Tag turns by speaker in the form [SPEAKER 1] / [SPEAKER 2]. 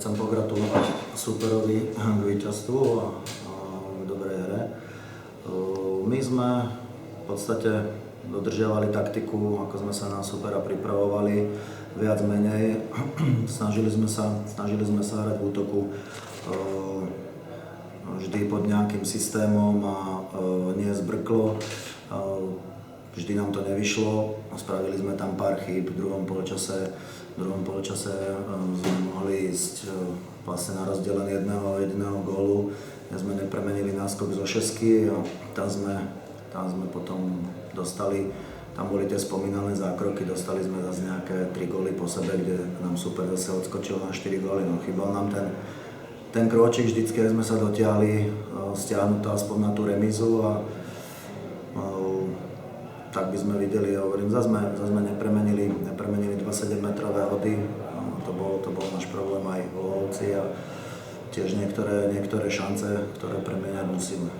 [SPEAKER 1] Chcem pogratulovať superovi k víťazstvu a k dobrej hre. My sme v podstate dodržiavali taktiku, ako sme sa na supera pripravovali, viac menej. Snažili sme sa hrať v útoku vždy pod nejakým systémom a nie zbrklo. Vždy nám to nevyšlo, spravili sme tam pár chýb. V druhom poločase sme mohli ísť vlastne na rozdiel len jedného gólu. Sme nepremenili náskok zo šesky a tam sme potom dostali, tam boli tie spomínané zákroky, dostali sme zase nejaké 3 góly po sebe, kde nám super zase odskočil na 4 góly. No, chýbal nám ten krôčik vždycky, sme sa dotiahli stiahnuť to aspoň na tú remízu a tak by sme videli, hovorím, zase sme nepremenili 27-metrové hody, to bol náš problém aj v Lovci a tiež niektoré šance, ktoré premeniať musíme.